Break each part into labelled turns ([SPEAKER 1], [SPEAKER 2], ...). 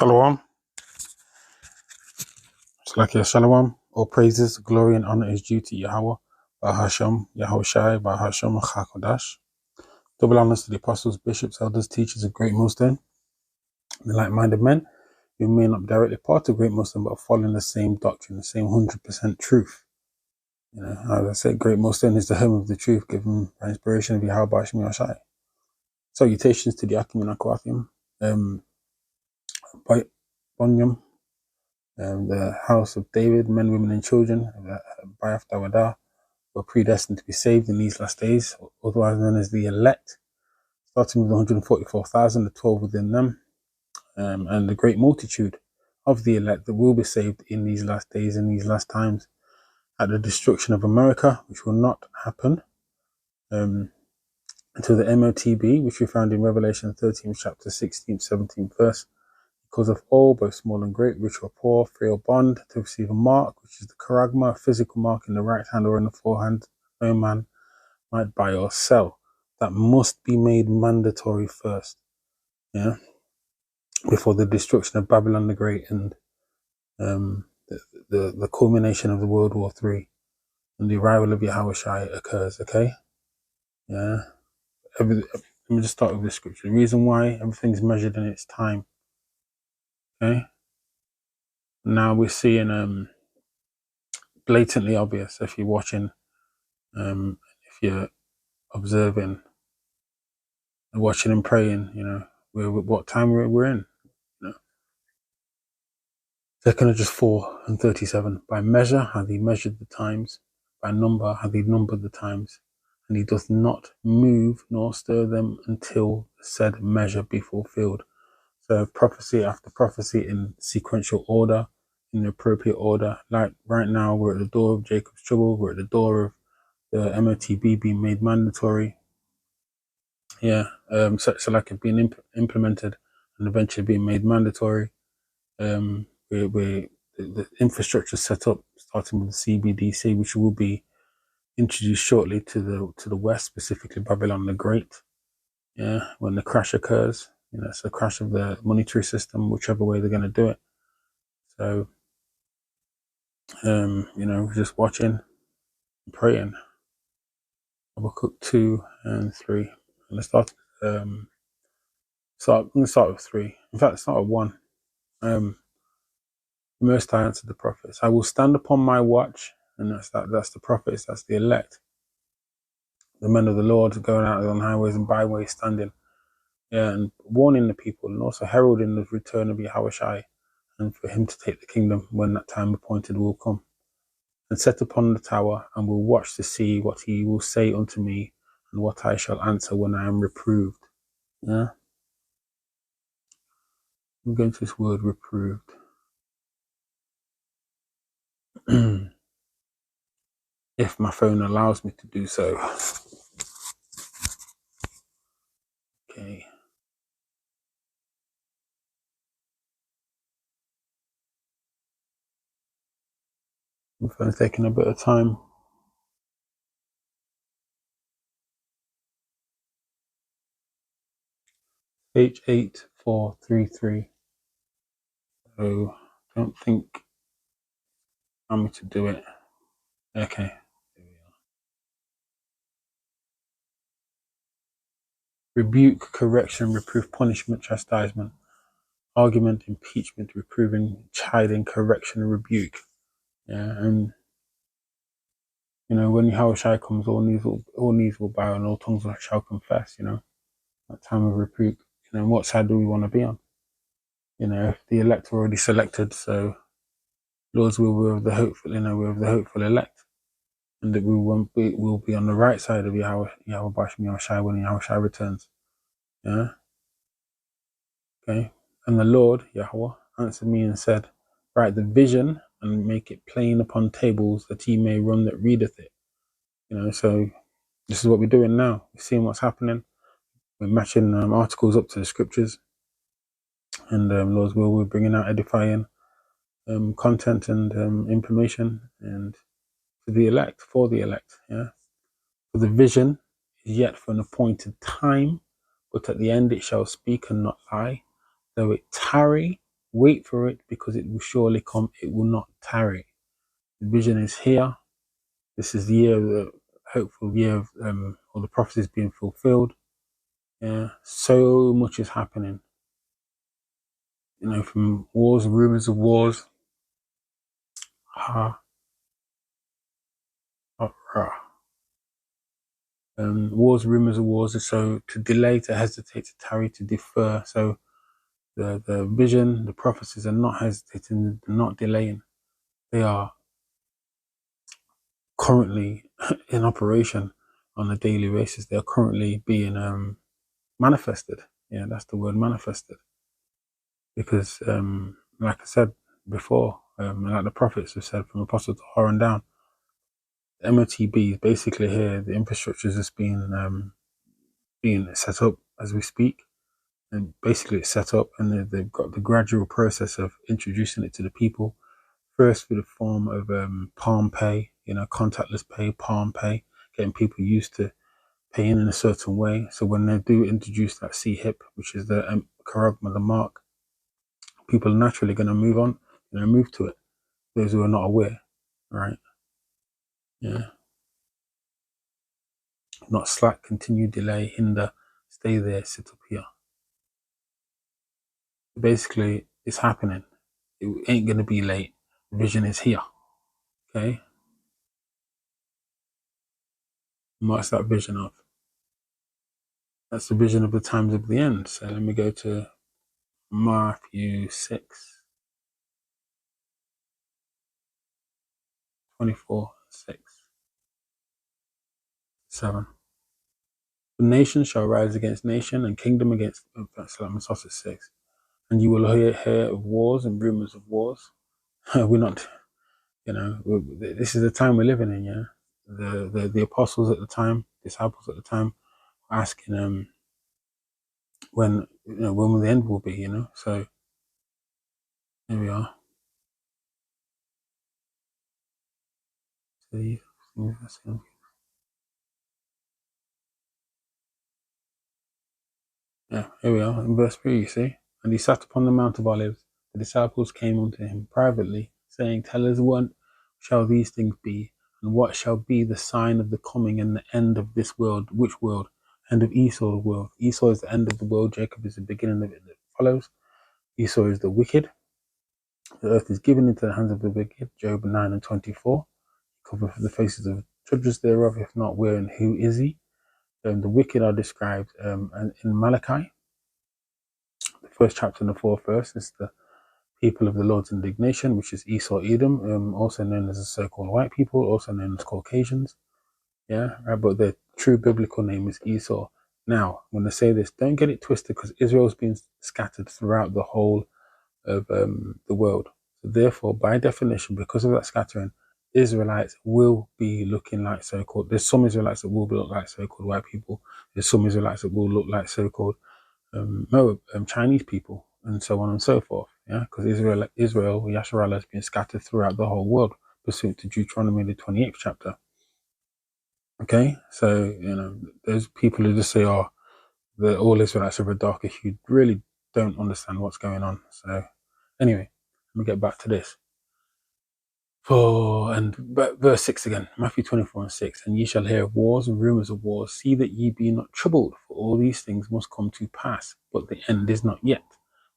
[SPEAKER 1] Shalom. Salakia Shalom. All praises, glory, and honor is due to Yahweh, Bahasham, Yahushai, Bahasham, Chakodash. Double honors to the apostles, bishops, elders, teachers of Great Millstone, the like-minded men who may not be directly part of Great Millstone, but are following the same doctrine, the same 100% truth. You know, as I said, Great Millstone is the home of the truth, given by inspiration of Yahweh, Bahasham, Yahushai. Salutations to the Akim and Akwathim, Bonyam, the house of David, men, women, and children, by After were predestined to be saved in these last days, otherwise known as the elect, starting with 144,000, the 12 within them, and the great multitude of the elect that will be saved in these last days, in these last times, at the destruction of America, which will not happen until the MOTB, which we found in Revelation 13, chapter 16th, 17th verse, because of all, both small and great, rich or poor, free or bond, to receive a mark, which is the charagma, a physical mark in the right hand or in the forehand, no man might buy or sell. That must be made mandatory first, yeah, before the destruction of Babylon the Great and the culmination of the World War III and the arrival of Yahushai occurs. Okay, yeah. Let me just start with the scripture. The reason why everything's measured in its time. Okay. Now we're seeing blatantly obvious if you're watching, if you're observing, and watching and praying. You know, what time we're in. You know, Zechariah 4 and 37. By measure hath he measured the times, by number hath he numbered the times, and he doth not move nor stir them until the said measure be fulfilled. So prophecy after prophecy in sequential order, in the appropriate order. Like right now, we're at the door of Jacob's trouble. We're at the door of the MOTB being made mandatory. Yeah, so like it being implemented and eventually being made mandatory. The infrastructure set up, starting with the CBDC, which will be introduced shortly to the west, specifically Babylon the Great. Yeah, when the crash occurs, you know, it's the crash of the monetary system, whichever way they're going to do it. So, you know, just watching and praying. Habakkuk 2 and 3. And let's start. I'm going to start with 3. In fact, start with 1. The Most High answered the prophets, I will stand upon my watch, and that's the prophets, that's the elect, the men of the Lord going out on highways and byways, standing, yeah, and warning the people, and also heralding the return of Yahushai, and for him to take the kingdom when that time appointed will come, and set upon the tower, and will watch to see what he will say unto me, and what I shall answer when I am reproved. Yeah, I'm going to this word reproved. If my phone allows me to do so. Okay. My phone's taking a bit of time. H8433. So don't think I'm going to do it. Okay. Here we are. Rebuke, correction, reproof, punishment, chastisement, argument, impeachment, reproving, chiding, correction, rebuke. Yeah, and you know, when Yahushua comes, all knees will bow and all tongues shall confess, you know, that time of rebuke. You know, what side do we want to be on? You know, if the elect are already selected, so Lord's will, we're of the hopeful, you know, we're of the hopeful elect. And that we'll be on the right side of Yahweh Yahushua when Yahushua returns. Yeah. Okay. And the Lord, Yahweh, answered me and said, write the vision and make it plain upon tables that he may run that readeth it. You know, so this is what we're doing now. We're seeing what's happening. We're matching articles up to the scriptures. And Lord's will, we're bringing out edifying content and information and for the elect, yeah. For the vision is yet for an appointed time, but at the end it shall speak and not lie. Though it tarry, Wait for it, because it will surely come. It will not tarry. The vision is here. This is the year, the hopeful year of all the prophecies being fulfilled. Yeah, so much is happening. From wars, rumors of wars. Wars, rumors of wars. So to delay, to hesitate, to tarry, to defer. So the vision, the prophecies are not hesitating, they're not delaying. They are currently in operation on a daily basis. They are currently being manifested. Yeah, that's the word, manifested. Because like I said before, like the prophets have said from Apostle to Horan down, MOTB is basically here. The infrastructure is just being set up as we speak, and basically it's set up, and they've got the gradual process of introducing it to the people. First, through the form of palm pay, contactless pay, palm pay, getting people used to paying in a certain way. So when they do introduce that CHIP, which is the charagma, the mark, people are naturally going to move on, move to it. Those who are not aware, right? Yeah. Not slack, continue, delay, hinder, stay there, sit up here. Basically, it's happening. It ain't going to be late. The vision is here. Okay. What's that vision of? That's the vision of the times of the end. So let me go to Matthew 6, 24, 6, 7. The nation shall rise against nation, and kingdom against 6. And you will hear of wars and rumors of wars. We're not, this is the time we're living in. Yeah, the apostles at the time, disciples at the time, asking when when the end will be. So here we are. Yeah, here we are in verse 3, you see. And he sat upon the Mount of Olives. The disciples came unto him privately, saying, Tell us, what shall these things be, and what shall be the sign of the coming and the end of this world? Which world? End of Esau's world. Esau is the end of the world. Jacob is the beginning of it that follows. Esau is the wicked. The earth is given into the hands of the wicked. Job 9 and 24. Cover the faces of judges thereof, if not where and who is he? The wicked are described in Malachi, the first chapter and the fourth verse. Is the people of the Lord's indignation, which is Esau, Edom, also known as the so-called white people, also known as Caucasians. Yeah, right. But the true biblical name is Esau. Now, when I say this, don't get it twisted, because Israel's been scattered throughout the whole of the world. So therefore, by definition, because of that scattering, Israelites will be looking like so-called. There's some Israelites that will look like so-called white people. There's some Israelites that will look like so-called Chinese people, and so on and so forth. Yeah, because Israel, Yasharallah, has been scattered throughout the whole world, pursuant to Deuteronomy, the 28th chapter. Okay, so those people who just say, "Oh, the all Israelites are a darker hue," really don't understand what's going on. So, anyway, let me get back to this. Verse 6 again, Matthew 24 and 6. And ye shall hear of wars and rumors of wars. See that ye be not troubled, for all these things must come to pass, but the end is not yet.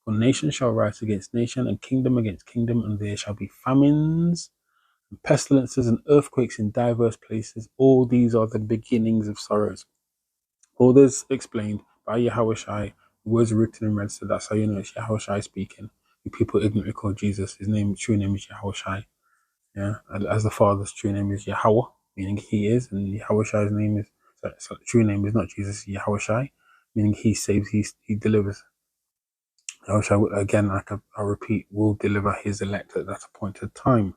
[SPEAKER 1] For nation shall rise against nation, and kingdom against kingdom, and there shall be famines, and pestilences, and earthquakes in diverse places. All these are the beginnings of sorrows. All this explained by Yahushai. The words are written in red, so that's how you know it's Yahushai speaking. The people ignorantly call Jesus. His true name is Yahushai. Yeah, as the Father's true name is Yahweh, meaning He is, and Yahushai's name is, so true name is not Jesus, Yahushai, meaning He saves, He delivers. Yahushai, again, I repeat, will deliver His elect at that appointed time,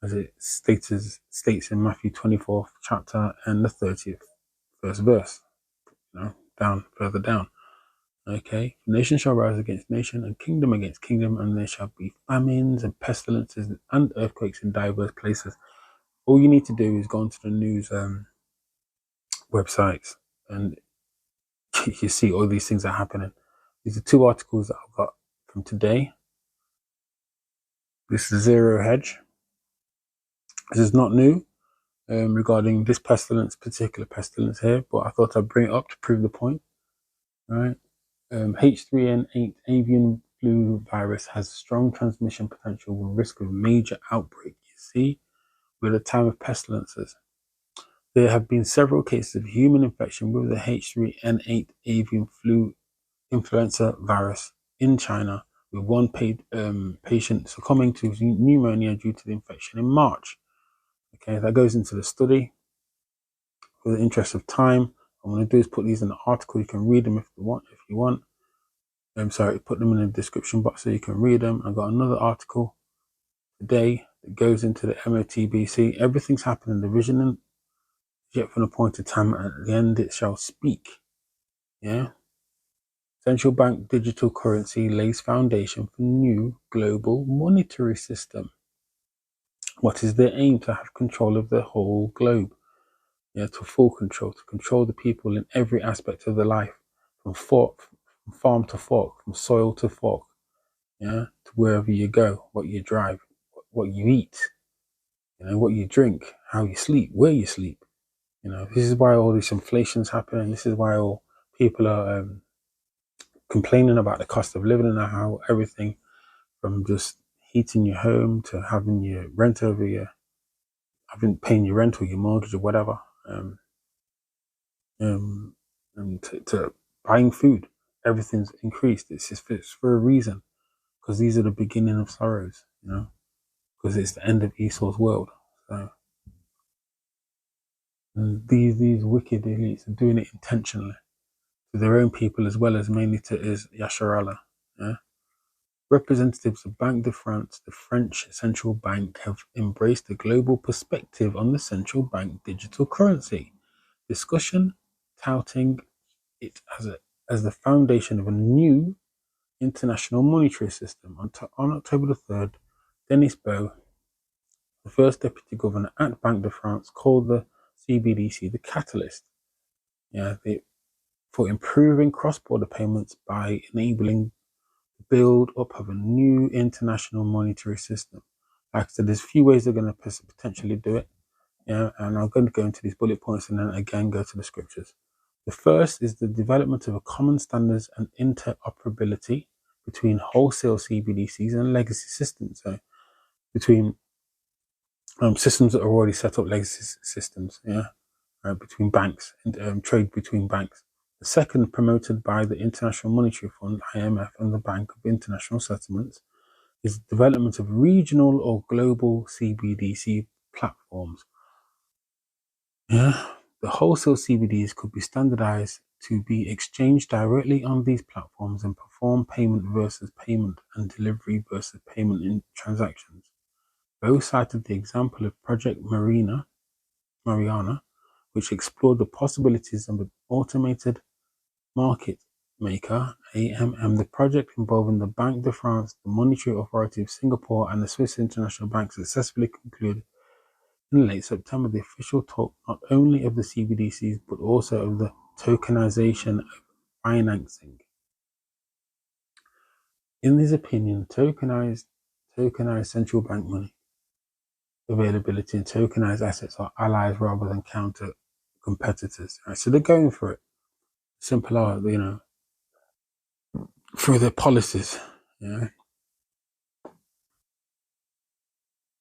[SPEAKER 1] as it states in Matthew 24th chapter and the 30th first verse. Further down. Okay, nation shall rise against nation, and kingdom against kingdom, and there shall be famines and pestilences and earthquakes in diverse places. All you need to do is go onto the news websites, and you see all these things are happening. These are two articles that I've got from today. This is zero hedge. This is not new regarding this particular pestilence here, but I thought I'd bring it up to prove the point. Right? H3N8 avian flu virus has strong transmission potential with risk of major outbreak. You see, with a time of pestilences. There have been several cases of human infection with the H3N8 avian flu influenza virus in China, with one patient succumbing to pneumonia due to the infection in March. Okay, that goes into the study. For the interest of time, I'm going to do is put these in the article. You can read them if you want. Put them in the description box so you can read them. I've got another article today that goes into the MOTBC. Everything's happening. The vision yet from the appointed time, at the end it shall speak. Yeah. Central bank digital currency lays foundation for new global monetary system. What is their aim? To have control of the whole globe. Yeah, to full control, to control the people in every aspect of their life, from farm to fork, from soil to fork. Yeah, to wherever you go, what you drive, what you eat, what you drink, how you sleep, where you sleep. This is why all these inflation's happening. This is why all people are complaining about the cost of living and how everything from just heating your home to having your rent paying your rent or your mortgage or whatever, and to buying food, everything's increased. It's for a reason, because these are the beginning of sorrows, because it's the end of Esau's world. So and these wicked elites are doing it intentionally to their own people, as well as mainly to Yasharallah. Yeah? Representatives of Banque de France, the French central bank, have embraced a global perspective on the central bank digital currency discussion, touting it as the foundation of a new international monetary system. On October the 3rd, Denis Beau, the first deputy governor at Banque de France, called the CBDC the catalyst. For improving cross-border payments by enabling the build up of a new international monetary system. Like I said, there's a few ways they're going to potentially do it. And I'm going to go into these bullet points and then again go to the scriptures. The first is the development of a common standards and interoperability between wholesale CBDCs and legacy systems. So between systems that are already set up, legacy systems, between banks and trade between banks. The second, promoted by the International Monetary Fund, IMF, and the Bank of International Settlements, is the development of regional or global CBDC platforms. The wholesale CBDs could be standardized to be exchanged directly on these platforms and perform payment versus payment and delivery versus payment in transactions. Both cited the example of Project Mariana, which explored the possibilities of an automated market maker, AMM. The project involving the Banque de France, the Monetary Authority of Singapore, and the Swiss International Bank successfully concluded in late September the official talk not only of the CBDCs but also of the tokenization of financing. In his opinion, tokenized central bank money availability and tokenized assets are allies rather than counter competitors. Right, so they're going for it. Simple are, through their policies. Let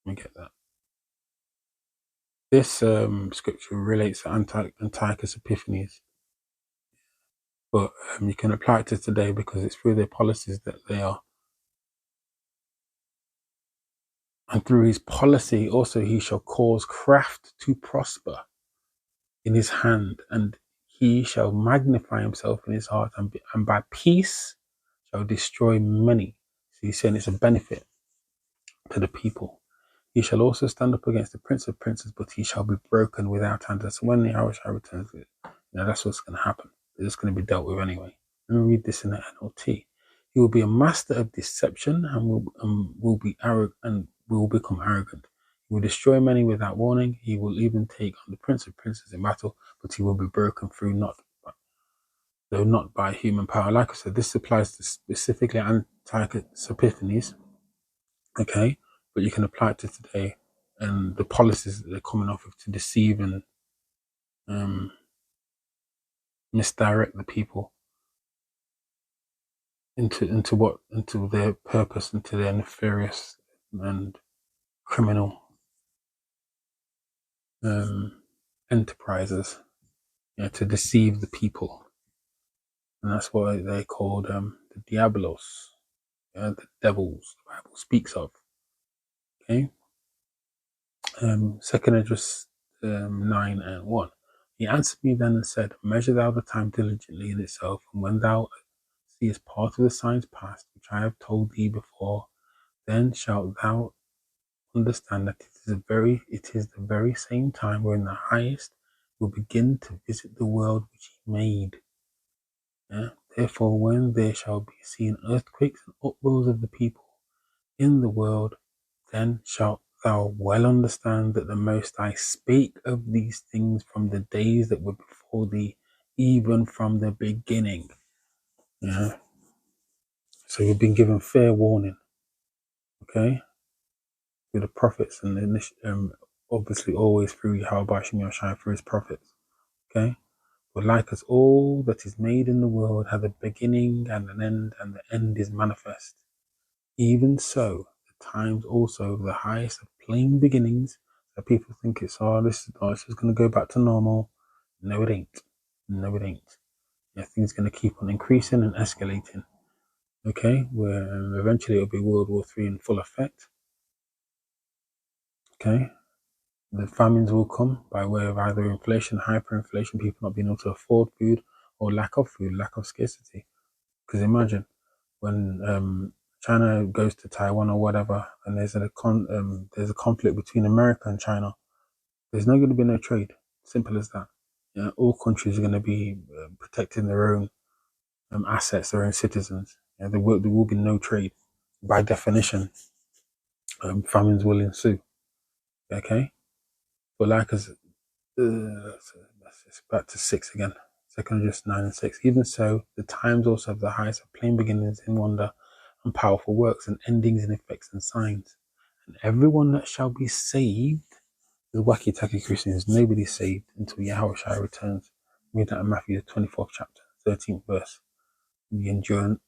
[SPEAKER 1] me get that. This scripture relates to Antiochus Epiphanes, but you can apply it to today because it's through their policies that they are. And through his policy also he shall cause craft to prosper in his hand, and he shall magnify himself in his heart, and by peace shall destroy many. So he's saying it's a benefit to the people. He shall also stand up against the prince of princes, but he shall be broken without hand. So when the Yahushua returns, that's what's going to happen. It's going to be dealt with anyway. Let me read this in the NLT. He will be a master of deception and will be arrogant and will become arrogant. He will destroy many without warning. He will even take on the prince of princes in battle, but he will be broken through though not by human power. Like I said, this applies to specifically Antiochus Epiphanes. Okay, but you can apply it to today and the policies that they're coming off with to deceive and misdirect the people into their purpose, into their nefarious and criminal enterprises, to deceive the people. And that's why they called the diabolos, the devils the Bible speaks of. Okay. Second Address 9 and 1. He answered me then and said, measure thou the time diligently in itself, and when thou seest part of the signs past, which I have told thee before, then shalt thou understand that it is the very same time wherein the highest will begin to visit the world which he made. Yeah? Therefore, when there shall be seen earthquakes and uproars of the people in the world, then shalt thou well understand that the Most High spake of these things from the days that were before thee, even from the beginning. Yeah. So we've been given fair warning, okay, with the prophets, and obviously always through Yahweh Shemi Shai through his prophets, okay. But like as all that is made in the world hath a beginning and an end, and the end is manifest, even so the times also of the highest of plain beginnings, that people think it's this is going to go back to normal. No, it ain't. No, it ain't. Yeah, things going to keep on increasing and escalating. Okay, where eventually it'll be World War III in full effect. Okay, the famines will come by way of either inflation, hyperinflation, people not being able to afford food, or lack of food, lack of scarcity. Because imagine when China goes to Taiwan or whatever, and there's a conflict between America and China, there's not going to be no trade. Simple as that. Yeah, all countries are going to be protecting their own assets, their own citizens. Yeah, there will be no trade. By definition, famines will ensue. Okay, but like as it's back to 6 again. Second Address 9 and 6. Even so, the times also of the highest of plain beginnings in wonder and powerful works, and endings in effects and signs. And everyone that shall be saved, the wacky tacky Christians, nobody's saved until Yahweh Shai returns. Read that in Matthew the 24th chapter, 13th verse. We endure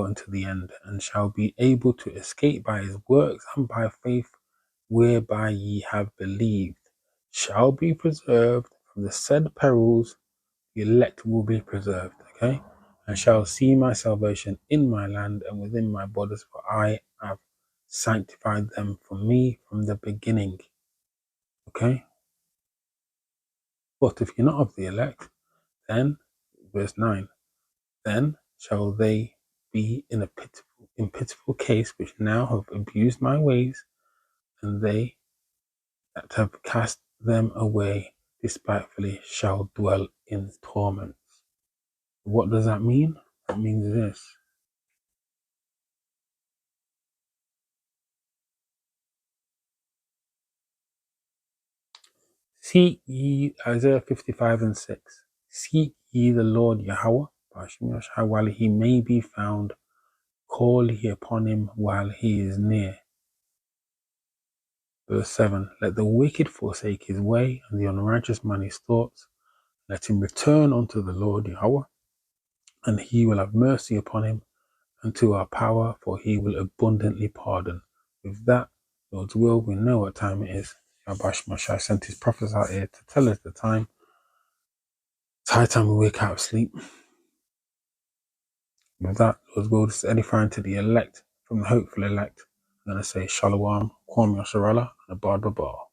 [SPEAKER 1] unto the end, and shall be able to escape by his works and by faith, whereby ye have believed, shall be preserved from the said perils. The elect will be preserved, okay? And shall see my salvation in my land and within my borders, for I have sanctified them for me from the beginning, okay? But if you're not of the elect, then, verse 9, then shall they be in pitiful case which now have abused my ways, and they that have cast them away despitefully shall dwell in torments. What does that mean? That means this. Seek ye, Isaiah 55 and 6. Seek ye the Lord Yahweh, while he may be found. Call ye upon him while he is near. Verse 7. Let the wicked forsake his way, and the unrighteous man his thoughts. Let him return unto the Lord Yahweh, and he will have mercy upon him, and to our power, for he will abundantly pardon. With that, Lord's will, we know what time it is. Yahweh Shai sent his prophets out here to tell us the time. It's high time we wake out of sleep. With that, Lord's will, this is edifying to the elect, from the hopeful elect. I'm going to say Shalom, Kwam Yasharallah, and Abad Babar.